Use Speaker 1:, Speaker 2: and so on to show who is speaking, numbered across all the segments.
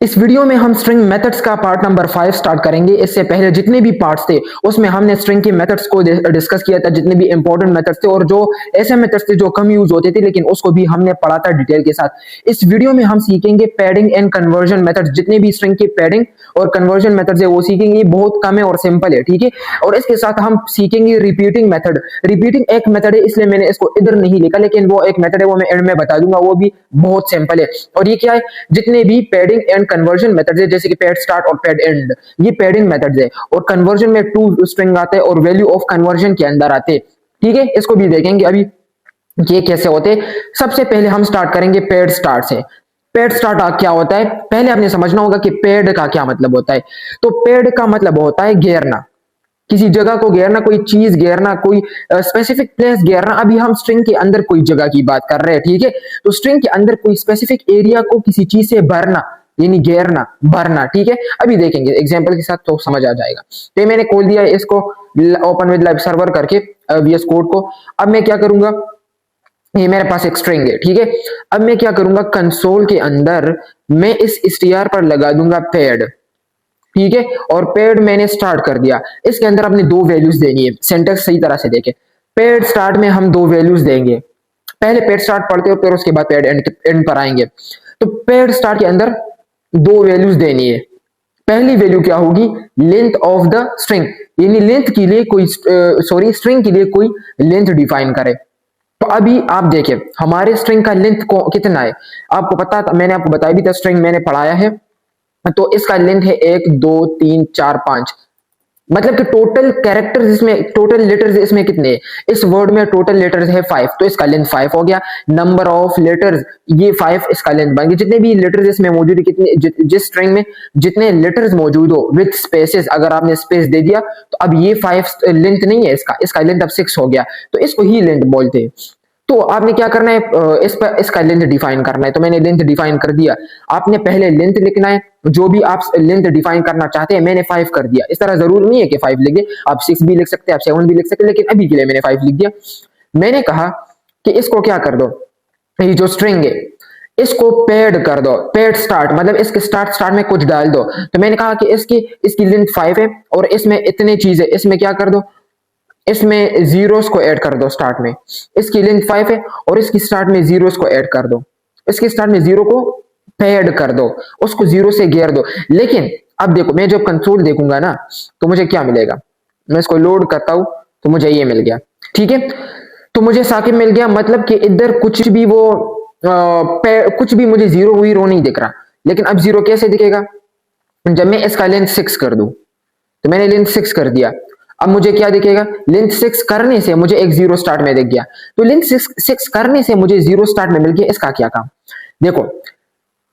Speaker 1: इस वीडियो में हम स्ट्रिंग मेथड्स का पार्ट नंबर 5 स्टार्ट करेंगे। इससे पहले जितने भी पार्ट्स थे उसमें हमने स्ट्रिंग के मेथड्स को डिस्कस किया था, जितने भी इंपॉर्टेंट मेथड्स थे और जो ऐसे मेथड्स थे जो कम यूज होते थे, लेकिन उसको भी हमने पढ़ा था डिटेल के साथ। इस वीडियो में हम सीखेंगे पैडिंग एंड कन्वर्जन मेथड्स। जितने भी स्ट्रिंग के पैडिंग और कन्वर्जन मेथड्स है वो सीखेंगे। बहुत कम है और सिंपल है, ठीक है। और इसके साथ हम सीखेंगे रिपीटिंग मेथड। रिपीटिंग एक मेथड है, इसलिए मैंने इसको इधर नहीं लिखा, लेकिन वो एक मेथड है, वो मैं एंड में बता दूंगा। वो भी बहुत सिंपल है। और ये क्या है, जितने भी पैडिंग एंड कन्वर्जन मेथड्स है, जैसे कि पैड स्टार्ट और पैड एंड, ये पैडिंग मेथड्स है। और कन्वर्जन में टू स्ट्रिंग आते हैं और वैल्यू ऑफ कन्वर्जन के अंदर आते हैं, ठीक है। इसको भी देखेंगे अभी ये कैसे होते हैं। सबसे पहले हम स्टार्ट करेंगे पैड स्टार्ट से। पैड स्टार्ट क्या होता है, पहले आपने समझना होगा कि पैड का क्या मतलब होता है। तो पैड का मतलब होता है घेरना, किसी जगह को घेरना, कोई चीज घेरना, कोई स्पेसिफिक प्लेस घेरना। अभी हम स्ट्रिंग के अंदर कोई जगह की बात कर रहे हैं, ठीक है। तो स्ट्रिंग के अंदर कोई स्पेसिफिक एरिया को किसी चीज से भरना, यानी घेरना, भरना, ठीक है। अभी देखेंगे एग्जांपल के साथ तो समझ आ जाएगा। तो मैंने खोल दिया है इसको ओपन विद लाइव सर्वर करके वीएस कोड को। अब मैं क्या करूंगा, ये मेरे पास एक स्ट्रिंग है, ठीक है। अब मैं क्या करूंगा, कंसोल के अंदर मैं इस str पर लगा दूंगा पैड, ठीक है। और पेड मैंने स्टार्ट कर दिया। इसके अंदर अपने दो वैल्यूज देनी है। सिंटैक्स सही तरह से देखें। पेड स्टार्ट में हम दो वैल्यूज देंगे। पहले पेड स्टार्ट पढ़ते हो, फिर उसके बाद पेड एंड पर आएंगे। तो पेड स्टार्ट के अंदर दो वैल्यूज देनी है। पहली वैल्यू क्या होगी, लेंथ ऑफ द स्ट्रिंग, यानी लेंथ के लिए कोई स्ट्रिंग के लिए कोई लेंथ डिफाइन करे। तो अभी आप देखिए हमारे स्ट्रिंग का लेंथ कितना है, आपको पता था, मैंने आपको बताया भी था, स्ट्रिंग मैंने पढ़ाया है। तो इसका लेंथ है 1 2 3 4 5, मतलब कि टोटल कैरेक्टर्स इसमें, टोटल लेटर्स इसमें कितने हैं, इस वर्ड में टोटल लेटर्स है 5, तो इसका लेंथ 5 हो गया। नंबर ऑफ लेटर्स ये 5, इसका लेंथ बन गया। जितने भी लेटर्स इसमें मौजूद है, कितने जिस स्ट्रिंग में जितने लेटर्स मौजूद हो विद स्पेसेस, अगर आपने स्पेस दे दिया तो अब ये 5 लेंथ नहीं है इसका लेंथ अब 6 हो गया। तो इसको ही लेंथ बोलते हैं। तो आपने क्या करना है, इस पर इसका लेंथ डिफाइन करना है। तो मैंने लेंथ डिफाइन कर दिया। आपने पहले लेंथ लिखना है, जो भी आप लेंथ डिफाइन करना चाहते हैं। मैंने 5 कर दिया। इस तरह जरूर नहीं है कि 5 लिख दे, आप 6 भी लिख सकते हैं, आप 7 भी लिख सकते हैं, लेकिन अभी के लिए मैंने 5 लिख दिया। मैंने कहा कि इसको क्या कर दो, ये जो स्ट्रिंग है इसको पेड कर दो। पेड स्टार्ट मतलब इसके स्टार्ट में कुछ डाल दो। तो मैंने कहा कि इसकी लेंथ 5 है और इसमें इतने चीज है, इसमें क्या कर दो, इसमें जीरोस को ऐड कर दो स्टार्ट में। इसकी लेंथ 5 है और इसकी स्टार्ट में जीरोस को ऐड कर दो। इसके स्टार्ट में जीरो को पैड कर दो, उसको जीरो से घेर दो। लेकिन अब देखो, मैं जब कंसोल देखूंगा ना तो मुझे क्या मिलेगा, मैं इसको लोड करता हूं तो मुझे ये मिल गया, ठीक है। तो मुझे साकिब मिल गया, मतलब कि इधर कुछ भी वो कुछ भी मुझे जीरो वीरो नहीं दिख रहा। लेकिन अब जीरो कैसे दिखेगा, जब मैं इसका लेंथ 6 कर दूं। तो मैंने लेंथ 6 कर दिया, अब मुझे क्या दिखेगा, लेंथ 6 करने से मुझे एक जीरो स्टार्ट में दिख गया। तो लेंथ 6 करने से मुझे जीरो स्टार्ट में मिल गया। इसका क्या काम, देखो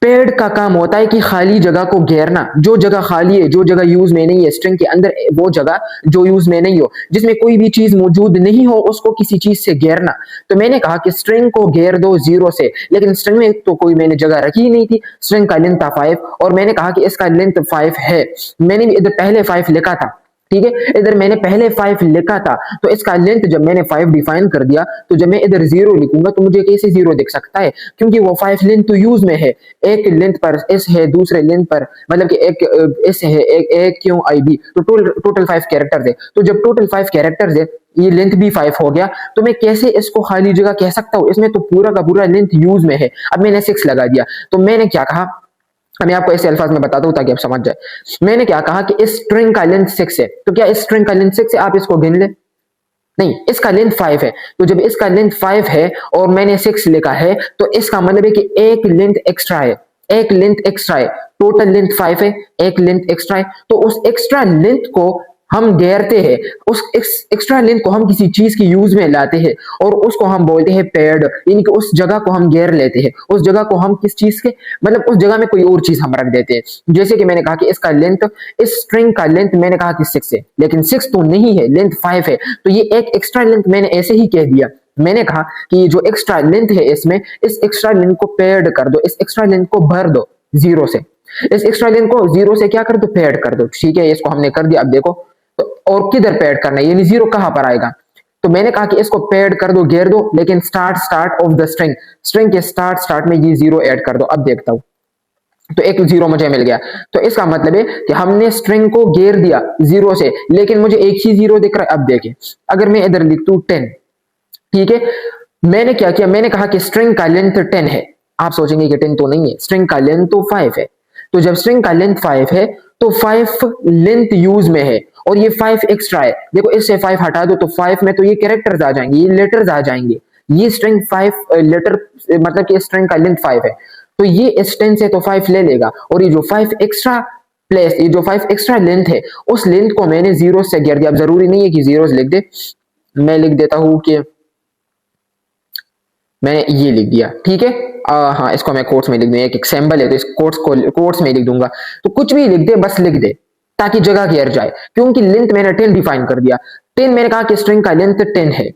Speaker 1: पेड़ का काम होता है कि खाली जगह को घेरना। जो जगह खाली है, जो जगह यूज में नहीं है स्ट्रिंग के अंदर, वो जगह जो यूज में नहीं हो, जिसमें कोई भी चीज मौजूद नहीं हो, उसको किसी चीज से घेरना। तो मैंने कहा कि स्ट्रिंग को घेर दो जीरो से, लेकिन स्ट्रिंग में तो कोई मैंने जगह रखी ही नहीं थी। स्ट्रिंग का लेंथ था 5 और मैंने कहा कि इसका लेंथ 5 है। मैंने इधर पहले 5 लिखा था, ठीक है। इधर मैंने पहले 5 लिखा था, तो इसका लेंथ जब मैंने 5 डिफाइन कर दिया, तो जब मैं इधर जीरो लिखूंगा तो मुझे कैसे जीरो दिख सकता है, क्योंकि वो 5 लेंथ तो यूज में है। एक लेंथ पर एस है, दूसरे लेंथ पर मतलब कि एक एस है, एक क्यों आई बी, तो टोटल 5 कैरेक्टर्स है। तो जब टोटल 5 कैरेक्टर्स है, ये लेंथ भी 5 हो गया, तो मैं कैसे इसको खाली जगह कह सकता हूँ, इसमें तो पूरा का पूरा लेंथ यूज में है। अब मैंने 6 लगा दिया, तो मैंने क्या कहा, मैं आपको ऐसे अल्फाज में बताता हूं ताकि आप समझ जाए। मैंने क्या कहा कि इस स्ट्रिंग का लेंथ 6 है, तो क्या इस स्ट्रिंग का लेंथ 6 है, आप इसको गिन ले, नहीं, इसका लेंथ 5 है। तो जब इसका लेंथ 5 है और मैंने 6 लिखा है, तो इसका मतलब है कि एक लेंथ एक्स्ट्रा है, एक लेंथ एक्स्ट्रा है। टोटल लेंथ 5 है, एक लेंथ एक्स्ट्रा है। तो उस एक्स्ट्रा लेंथ को हम घेरते हैं, उस एक्स्ट्रा लेंथ को हम किसी चीज की यूज में लाते हैं और उसको हम बोलते हैं पेड, यानी कि उस जगह को हम घेर लेते हैं। उस जगह को हम किस चीज के, मतलब उस जगह में कोई और चीज हम रख देते हैं। जैसे कि मैंने कहा कि इसका लेंथ, इस स्ट्रिंग का लेंथ मैंने कहा कि 6 है, लेकिन 6 तो नहीं है, लेंथ 5 है। तो ये एक एक्स्ट्रा लेंथ मैंने ऐसे ही कह दिया। मैंने कहा कि जो एक्स्ट्रा लेंथ है इसमें, इस एक्स्ट्रा लेंथ को पेड कर दो, इस एक्स्ट्रा लेंथ को भर दो जीरो से। इस एक्स्ट्रा लेंथ को जीरो से क्या कर दो, पेड कर दो, ठीक है। इसको हमने कर दिया। अब देखो तो और किधर पेड करना है, यानी जीरो कहां पर आएगा। तो मैंने कहा कि इसको पेड कर दो, घेर दो, लेकिन start of the string, string के स्टार्ट में ये जीरो ऐड कर दो। अब देखता हूं, तो एक जीरो मुझे मिल गया। तो इसका मतलब है कि हमने स्ट्रिंग को घेर दिया जीरो से, लेकिन मुझे एक ही जीरो दिख रहा है। अब देखें, अगर मैं इधर लिख दूं 10, ठीक है, मैंने क्या किया, मैंने कहा कि स्ट्रिंग का लेंथ 10 है। आप सोचेंगे कि 10 तो नहीं है, स्ट्रिंग का लेंथ तो 5 है। तो जब स्ट्रिंग का लेंथ 5 है तो 5 लेंथ यूज में है और ये 5 एक्स्ट्रा है। देखो इससे 5 हटा दो तो 5 में तो ये कैरेक्टर्स आ जाएंगे, ये लेटर्स आ जाएंगे। ये स्ट्रिंग 5 लेटर, मतलब कि स्ट्रिंग का लेंथ 5 है, तो ये इस 10 से तो 5 ले लेगा और ये जो 5 एक्स्ट्रा प्लेस, ये जो 5 एक्स्ट्रा लेंथ है उस लेंथ को मैंने जीरो से घेर दिया। अब जरूरी नहीं है कि जीरो लिख दे, मैं लिख देता हूं कि मैंने ये लिख दिया, ठीक है। हाँ, इसको मैं कोट्स में लिख दूंगा, एक सिंबल है तो इस कोट्स को कोट्स में लिख दूंगा। तो कुछ भी लिख दे, बस लिख दे ताकि जगह घेर जाए, क्योंकि लेंथ मैंने 10 डिफाइन कर दिया। 10 मैंने कहा कि स्ट्रिंग का लेंथ 10 है,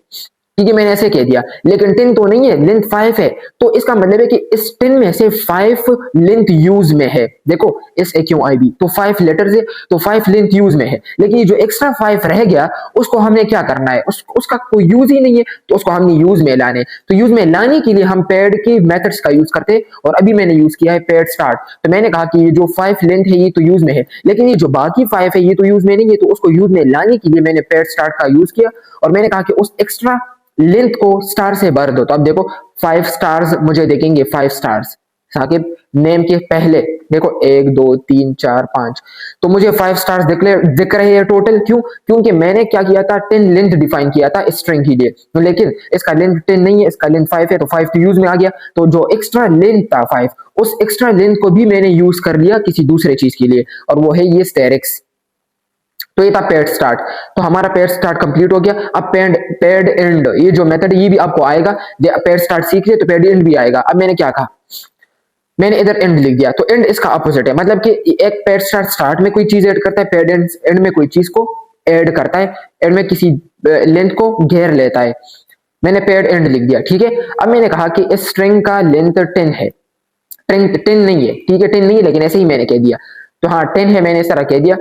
Speaker 1: ठीक है, मैंने ऐसे कह दिया, लेकिन 10 तो नहीं है, लेंथ 5 है। तो इसका मतलब है कि इस 10 में से 5 लेंथ यूज में है। देखो S A Q I B, तो 5 लेटर्स है तो 5 लेंथ यूज में है, लेकिन ये जो एक्स्ट्रा 5 रह गया उसको हमने क्या करना है, उसका कोई यूज ही नहीं है, तो उसको हमने यूज में लाने। तो यूज में लाने के लिए हम पेड के मेथड्स का यूज करते हैं, और अभी मैंने यूज किया है पेड स्टार्ट। तो मैंने कहा कि ये जो 5 लेंथ है ये तो यूज में है, लेकिन ये जो बाकी 5 है ये तो यूज में नहीं है, तो उसको यूज में लाने के लिए मैंने पेड स्टार्ट का यूज किया और मैंने कहा कि उस एक्स्ट्रा लेंथ को स्टार से भर दो। तो अब देखो 5 स्टार्स मुझे देखेंगे, 5 स्टार्स साकिब नेम के पहले, देखो 1 2 3 4 5, तो मुझे 5 स्टार्स दिख रहे हैं टोटल। क्यों? क्योंकि मैंने क्या किया था, 10 लेंथ डिफाइन किया था स्ट्रिंग के लिए, तो लेकिन इसका लेंथ 10 नहीं है, इसका लेंथ 5 है, तो 5 तो यूज में आ गया। तो जो एक्स्ट्रा लेंथ था 5, उस एक्स्ट्रा लेंथ को भी मैंने यूज कर लिया किसी दूसरे चीज के लिए, और वो है ये स्टेरिक्स। तो ये था पेड स्टार्ट। तो हमारा पेड स्टार्ट कंप्लीट हो गया। अब पेड एंड, ये जो मेथड ये भी आपको आएगा, पेड स्टार्ट सीख लिया तो पेड एंड भी आएगा। अब मैंने क्या कहा, मैंने इधर एंड लिख दिया, तो एंड इसका अपोजिट है, मतलब कि एक पेड स्टार्ट में कोई चीज ऐड करता है, पेड एंड में कोई चीज को ऐड करता है, एंड में किसी लेंथ को घेर लेता है। मैंने पेड एंड लिख दिया, ठीक है। अब मैंने कहा कि इस स्ट्रिंग का लेंथ 10 है, 10 नहीं है, ठीक है, 10 नहीं है, लेकिन ऐसे ही मैंने कह दिया। तो हाँ 10 है, मैंने इस तरह कह दिया।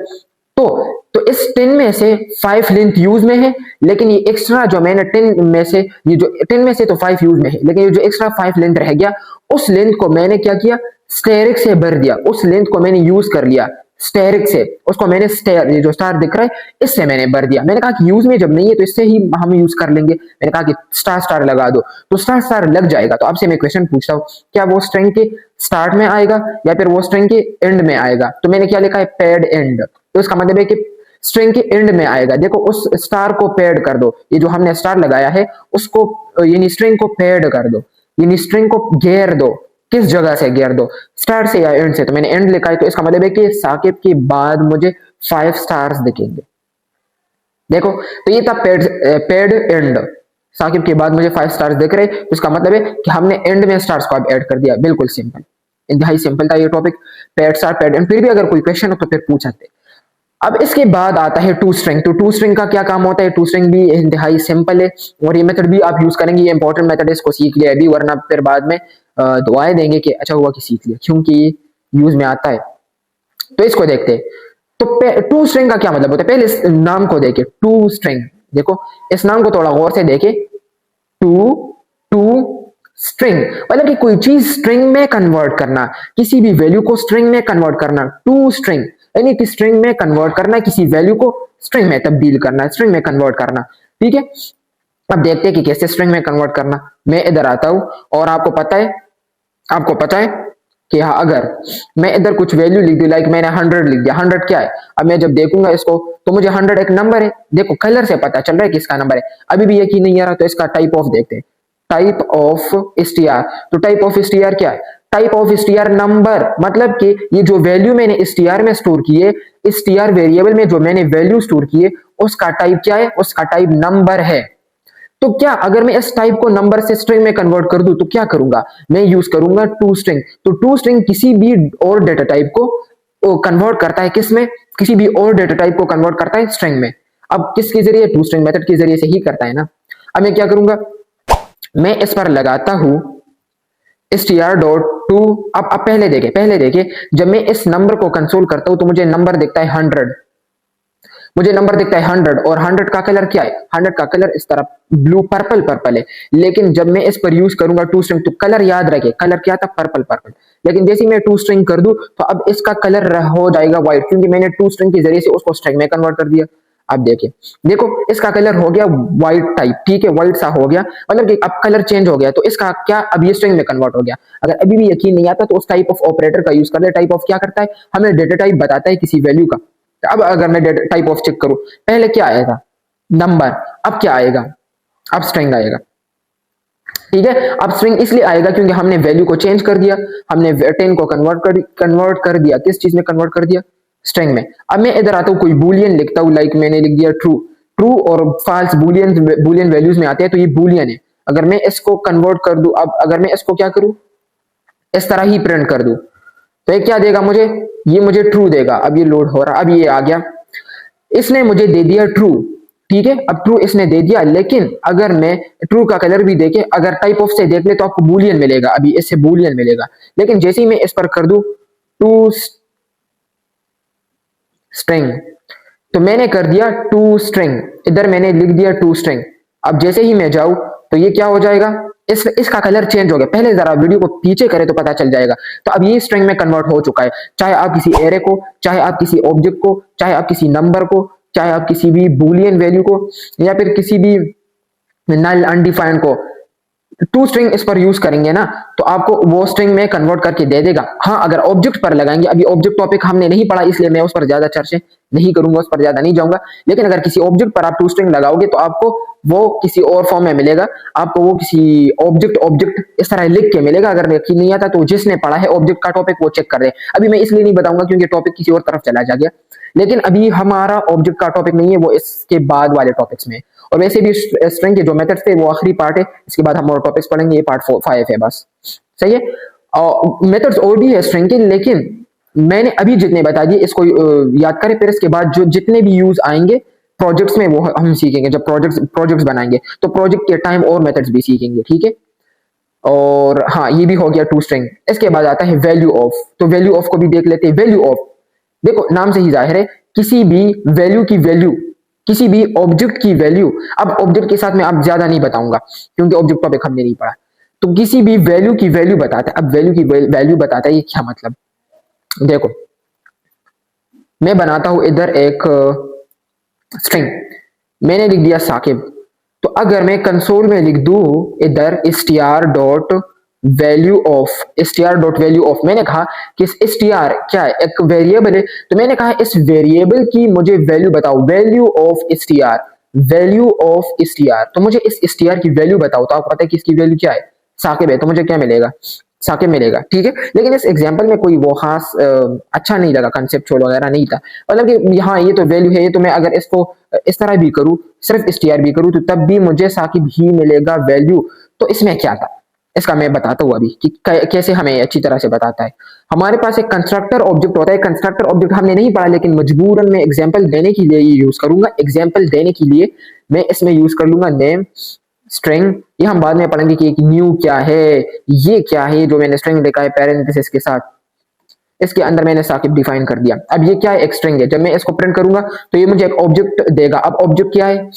Speaker 1: तो इस 10 में से 5 लेंथ यूज में है, लेकिन ये एक्स्ट्रा जो मैंने 10 में से, ये जो 10 में से तो 5 यूज में है, लेकिन ये जो एक्स्ट्रा 5 लेंथ रह गया उस लेंथ को मैंने क्या किया, स्टेरिक से भर दिया। उस लेंथ को मैंने यूज कर लिया स्टेरिक से, उसको मैंने स्टेर, ये जो स्टार दिख रहा है इससे मैंने भर दिया। मैंने कहा कि यूज में जब नहीं है तो इससे ही हम यूज कर लेंगे। मैंने कहा कि स्टार स्टार लगा दो, तो स्टार स्टार लग जाएगा। तो आपसे मैं क्वेश्चन पूछता हूँ, क्या वो स्ट्रिंग के स्टार्ट में आएगा या फिर वो स्ट्रिंग के एंड में आएगा? तो मैंने क्या लिखा है, पेड एंड, तो इसका मतलब है कि स्ट्रिंग के एंड में आएगा। देखो उस स्टार को पेड कर दो, ये जो हमने स्टार लगाया है उसको, यानी स्ट्रिंग को पेड कर दो, यानी स्ट्रिंग को घेर दो। किस जगह से घेर दो, स्टार से या एंड से? तो मैंने एंड लिखा है, तो इसका मतलब है कि साकिब के बाद मुझे 5 स्टार्स दिखेंगे। देखो तो ये था पेड एंड, साकिब के बाद मुझे 5 स्टार्स दिख रहे, तो इसका मतलब है कि हमने एंड में स्टार्स को अब ऐड कर दिया। बिल्कुल सिंपल, इंतहाई सिंपल था ये topic, paid star paid and. फिर भी अगर कोई क्वेश्चन हो तो फिर पूछ सकते। अब इसके बाद आता है टू स्ट्रिंग। तो टू स्ट्रिंग का क्या काम होता है? टू स्ट्रिंग भी इंतहाई सिंपल है और ये मेथड भी आप यूज करेंगे, ये इंपॉर्टेंट मेथड है, इसको सीख लिया अभी, वरना फिर बाद में दुआएं देंगे कि अच्छा हुआ कि सीख लिया, क्योंकि ये यूज में आता है। तो इसको देखते हैं। तो टू स्ट्रिंग का क्या मतलब होता है? पहले इस नाम को देखे, टू स्ट्रिंग। देखो इस नाम को थोड़ा गौर से देखे, टू टू स्ट्रिंग, मतलब कि कोई चीज स्ट्रिंग में कन्वर्ट करना, किसी भी वैल्यू को स्ट्रिंग में कन्वर्ट करना। टू स्ट्रिंग यानी कि स्ट्रिंग में कन्वर्ट करना, किसी वैल्यू को स्ट्रिंग में तब्दील करना, स्ट्रिंग में कन्वर्ट करना, ठीक है। अब देखते हैं कि कैसे स्ट्रिंग में कन्वर्ट करना। मैं इधर आता हूं और आपको पता है कि हाँ, अगर मैं इधर कुछ वैल्यू लिख दी, लाइक मैंने 100 लिख दिया, 100 क्या है? अब मैं जब देखूंगा इसको तो मुझे 100 एक नंबर है, देखो कलर से पता चल रहा है किसका नंबर है। अभी भी यकीन नहीं आ रहा तो इसका टाइप ऑफ देखते हैं, टाइप ऑफ str। तो टाइप ऑफ str क्या है? टाइप ऑफ str नंबर, मतलब कि ये जो वैल्यू मैंने str में स्टोर की है, str वेरिएबल में जो मैंने वैल्यू स्टोर की है उसका टाइप क्या है? उसका टाइप नंबर है। तो क्या अगर मैं इस टाइप को नंबर से स्ट्रिंग में कन्वर्ट कर दूं तो क्या करूंगा? मैं यूज करूंगा टू स्ट्रिंग। तो टू स्ट्रिंग किसी भी और डेटा टाइप को कन्वर्ट करता है, किस में? किसी भी और डेटा टाइप को कन्वर्ट करता है स्ट्रिंग में। अब किसके जरिए? टू स्ट्रिंग मेथड के जरिए से ही करता है ना। अब मैं क्या करूंगा, मैं इस पर लगाता हूं str.to। अब पहले देखे जब मैं इस नंबर को कंसोल करता हूं तो मुझे नंबर दिखता है 100, मुझे नंबर दिखता है 100 और 100 का कलर क्या है, 100 का कलर इस तरह ब्लू पर्पल पर्पल है। लेकिन जब मैं इस पर यूज करूंगा टू स्ट्रिंग, तो कलर याद रखे, कलर क्या था, पर्पल पर्पल। लेकिन जैसे ही मैं टू स्ट्रिंग कर दूं तो अब इसका कलर हो जाएगा व्हाइट, क्योंकि मैंने टू स्ट्रिंग के जरिए से उसको स्ट्रिंग में कन्वर्ट कर दिया। आप देखिए, देखो इसका कलर हो गया व्हाइट टाइप, ठीक है, व्हाइट सा हो गया, मतलब कि अब कलर चेंज हो गया, तो इसका क्या, अब ये स्ट्रिंग में कन्वर्ट हो गया। अगर अभी भी यकीन नहीं आता तो उस टाइप ऑफ ऑपरेटर का यूज कर ले। टाइप ऑफ क्या करता है, हमें डेटा टाइप बताता है किसी वैल्यू का। अब अगर मैं डेटा टाइप ऑफ चेक करूं, पहले क्या आया था, नंबर, अब क्या आएगा, अब स्ट्रिंग आएगा। ठीक है, अब स्ट्रिंग इसलिए आएगा क्योंकि हमने वैल्यू को चेंज कर दिया, हमने 10 को कन्वर्ट कर दिया, किस चीज में कन्वर्ट कर दिया, स्ट्रिंग में। अब मैं इधर आता हूं, कोई बुलियन लिखता हूं, लाइक मैंने लिख दिया ट्रू। ट्रू और फाल्स बुलियन वैल्यूज में आते हैं, तो ये बुलियन है। अगर मैं इसको कन्वर्ट कर दूं, अब अगर मैं इसको क्या करूं, इस तरह ही प्रिंट कर दूं, तो ये क्या देगा मुझे, ये मुझे ट्रू देगा। अब ये लोड हो रहा, अब ये आ गया, इसने मुझे दे दिया ट्रू। ठीक है, अब ट्रू इसने दे दिया, लेकिन अगर मैं ट्रू का कलर भी देखे, अगर टाइप ऑफ से देख ले तो आपको बुलियन मिलेगा, अभी इससे बुलियन मिलेगा। लेकिन जैसे ही मैं इस पर कर दूं टू स्ट्रिंग, तो मैंने कर दिया टू स्ट्रिंग, इधर मैंने लिख दिया टू स्ट्रिंग। अब जैसे ही मैं जाऊं तो ये क्या हो जाएगा, इसका कलर चेंज हो गया। पहले जरा वीडियो को पीछे करें तो पता चल जाएगा। तो अब ये स्ट्रिंग में कन्वर्ट हो चुका है, चाहे आप किसी एरे को, चाहे आप किसी ऑब्जेक्ट को, चाहे आप किसी नंबर को, चाहे आप किसी भी बुलियन वैल्यू को, या फिर किसी भी नल अनडिफाइंड को, टू स्ट्रिंग इस पर यूज करेंगे ना, तो आपको वो स्ट्रिंग में कन्वर्ट करके दे देगा। हाँ, अगर ऑब्जेक्ट पर लगाएंगे, अभी ऑब्जेक्ट टॉपिक हमने नहीं पढ़ा इसलिए मैं उस पर ज्यादा चर्चा नहीं करूंगा, उस पर ज्यादा नहीं जाऊंगा। लेकिन अगर किसी ऑब्जेक्ट पर आप टू स्ट्रिंग लगाओगे तो आपको वो किसी और फॉर्म में मिलेगा, आपको वो किसी ऑब्जेक्ट ऑब्जेक्ट इस तरह लिख के मिलेगा। अगर यकीन नहीं आता तो जिसने पढ़ा है ऑब्जेक्ट का टॉपिक वो चेक कर दे। अभी मैं इसलिए नहीं बताऊंगा क्योंकि टॉपिक किसी और तरफ चला जा गया, लेकिन अभी हमारा ऑब्जेक्ट का टॉपिक नहीं है, वो इसके बाद वाले टॉपिक्स में। और वैसे भी स्ट्रिंग के जो मेथड्स थे वो आखिरी पार्ट है, इसके बाद हम और टॉपिक्स पढ़ेंगे, ये पार्ट 5 है बस। सही है, मेथड्स और भी है स्ट्रिंग के, लेकिन मैंने अभी जितने बता दिए इसको याद करें, फिर इसके बाद जो जितने भी यूज आएंगे प्रोजेक्ट्स में वो हम सीखेंगे। जब प्रोजेक्ट्स बनाएंगे तो प्रोजेक्ट के टाइम और मेथड्स भी सीखेंगे। ठीक है, और हाँ, ये भी हो गया टू स्ट्रिंग। इसके बाद आता है वैल्यू ऑफ, तो वैल्यू ऑफ को भी देख लेते हैं। वैल्यू ऑफ, देखो नाम से ही जाहिर है, किसी भी वैल्यू की वैल्यू, किसी भी ऑब्जेक्ट की वैल्यू। अब ऑब्जेक्ट के साथ में आप ज्यादा नहीं बताऊंगा क्योंकि ऑब्जेक्ट टॉपिक हमने नहीं पढ़ा। तो किसी भी वैल्यू की वैल्यू बताता है। अब वैल्यू की वैल्यू बताता है, ये क्या मतलब, देखो मैं बनाता हूं इधर एक स्ट्रिंग, मैंने लिख दिया साकिब। तो अगर मैं कंसोल में लिख दूं इधर str dot value of, str dot value of, मैंने कहा कि str क्या है, एक वेरिएबल है, तो मैंने कहा इस वेरिएबल की मुझे वैल्यू बताओ, value of str, value of str। तो मुझे इस str की वैल्यू बताओ, तो आपको पता है कि इसकी वैल्यू क्या है, साकिब है, तो मुझे क्या मिलेगा, साकिब मिलेगा। ठीक है, लेकिन इस एग्जांपल में कोई वो खास अच्छा नहीं लगा, कंसेप्चुअल वगैरह नहीं था। मतलब कि हाँ ये तो वैल्यू है, ये तो मैं अगर इसको इस तरह भी करूँ, सिर्फ str भी करूँ, तो तब भी मुझे साकिब ही मिलेगा वैल्यू। तो इसमें क्या था, इसका मैं बताता हूँ अभी कि कैसे हमें अच्छी तरह से बताता है। हमारे पास एक कंस्ट्रक्टर ऑब्जेक्ट होता है। कंस्ट्रक्टर ऑब्जेक्ट हमने नहीं पढ़ा, लेकिन मजबूरन मैं एग्जांपल देने के लिए यूज करूंगा। एग्जांपल देने के लिए मैं इसमें यूज कर लूंगा नेम स्ट्रिंग। ये हम बाद में पढ़ेंगे कि न्यू क्या है, ये क्या है जो मैंने स्ट्रिंग लिखा है पैरेंथेसिस के साथ, इसके अंदर मैंने साकिब डिफाइन कर दिया। अब ये क्या है, एक स्ट्रिंग है। जब मैं इसको प्रिंट करूंगा तो ये मुझे एक ऑब्जेक्ट देगा। अब ऑब्जेक्ट क्या है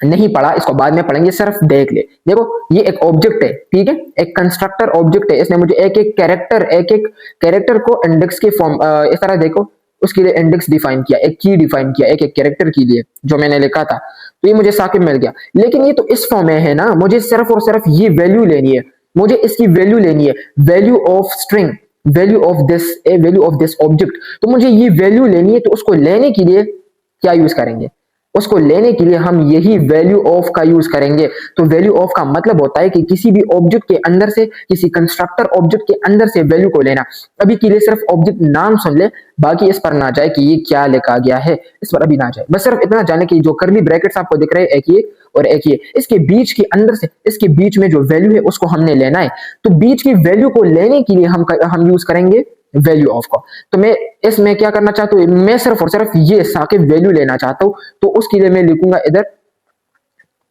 Speaker 1: नहीं पढ़ा, इसको बाद में पढ़ेंगे, सिर्फ देख ले। देखो ये एक ऑब्जेक्ट है, ठीक है, एक कंस्ट्रक्टर ऑब्जेक्ट है। इसने मुझे एक एक कैरेक्टर को इंडेक्स के फॉर्म, इस तरह देखो, उसके लिए इंडेक्स डिफाइन किया, एक की डिफाइन किया एक एक कैरेक्टर के लिए जो मैंने लिखा था, तो ये मुझे साकिब मिल गया। लेकिन ये तो इस फॉर्म में है ना, मुझे सिर्फ और सिर्फ ये वैल्यू लेनी है, मुझे इसकी वैल्यू लेनी है, value of string, value of this object. तो मुझे ये वैल्यू लेनी है, तो उसको लेने के लिए क्या यूज करेंगे, उसको लेने के लिए हम यही वैल्यू ऑफ का यूज करेंगे। तो वैल्यू ऑफ का मतलब होता है कि किसी भी ऑब्जेक्ट के अंदर से, किसी कंस्ट्रक्टर ऑब्जेक्ट के अंदर से वैल्यू को लेना। अभी के लिए सिर्फ ऑब्जेक्ट नाम सुन ले, बाकी इस पर ना जाए कि ये क्या लिखा गया है, इस पर अभी ना जाए। बस सिर्फ इतना जाने कि जो कर्ली ब्रैकेट्स आपको दिख रहे हैं, एक ये और एक ये, इसके बीच के अंदर से, इसके बीच में जो वैल्यू है उसको हमने लेना है। तो बीच की वैल्यू को लेने के लिए हम यूज करेंगे वैल्यू ऑफ को। तो मैं इसमें क्या करना चाहता हूं, मैं सिर्फ और सिर्फ ये साकिब वैल्यू लेना चाहता हूं, तो उसके लिए मैं लिखूंगा इधर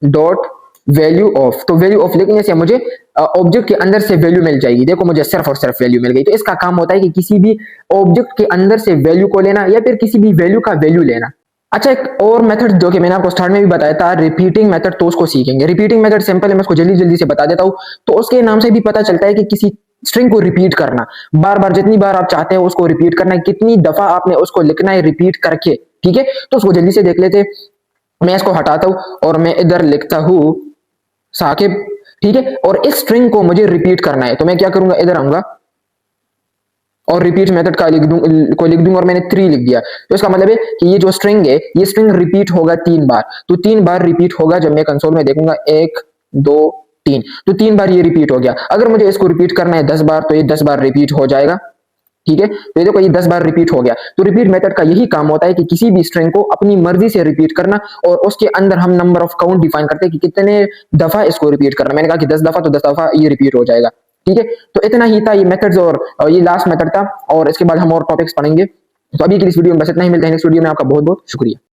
Speaker 1: डॉट वैल्यू ऑफ। तो वैल्यू ऑफ लिखने से मुझे ऑब्जेक्ट के अंदर से वैल्यू मिल जाएगी। देखो मुझे सिर्फ और सिर्फ वैल्यू मिल गई। तो इसका काम होता है कि किसी भी ऑब्जेक्ट के अंदर से वैल्यू को लेना, या फिर किसी भी वैल्यू का वैल्यू लेना। अच्छा, एक और मेथड जो कि मैंने आपको स्टार्ट में भी बताया था, रिपीटिंग मेथड, तो उसको सीखेंगे। रिपीटिंग मेथड सिंपल है, मैं उसको जल्दी-जल्दी से बता देता हूँ। तो उसके नाम से भी पता चलता है कि किसी स्ट्रिंग को रिपीट करना, बार-बार जितनी बार आप चाहते हो उसको रिपीट करना है, कितनी दफा आपने उसको लिखना है रिपीट करके, ठीक है? तो उसको जल्दी से देख लेते हैं। मैं इसको हटाता हूँ और मैं इधर लिखता हूँ साकिब, ठीक है? और इस स्ट्रिंग को मुझे रिपीट करना है, तो मैं क्या करूंगा, इधर आऊंगा और रिपीट मेथड का लिख दूंगा और मैंने 3 लिख दिया। तो इसका मतलब है कि ये जो स्ट्रिंग है, ये स्ट्रिंग रिपीट होगा 3 बार। तो 3 बार रिपीट होगा, जब मैं कंसोल में देखूंगा 1 2 3, तो 3 बार ये रिपीट हो गया। अगर मुझे इसको रिपीट करना है 10 बार, तो ये 10 बार रिपीट हो जाएगा, ठीक है? तो ये देखो, ये 10 बार रिपीट हो गया। तो रिपीट मेथड का यही काम होता है कि किसी भी स्ट्रिंग को अपनी मर्जी से रिपीट करना, और उसके अंदर हम नंबर ऑफ काउंट डिफाइन करते हैं कि कितने दफा इसको रिपीट करना। मैंने कहा कि 10 दफा, तो 10 दफा ये रिपीट हो जाएगा, ठीक है? तो इतना ही था ये मेथड्स, और ये लास्ट मेथड था, और इसके बाद हम और टॉपिक्स पढ़ेंगे। तो अभी के लिए इस वीडियो में बस इतना ही। मिलते हैं नेक्स्ट वीडियो में। आपका बहुत बहुत शुक्रिया।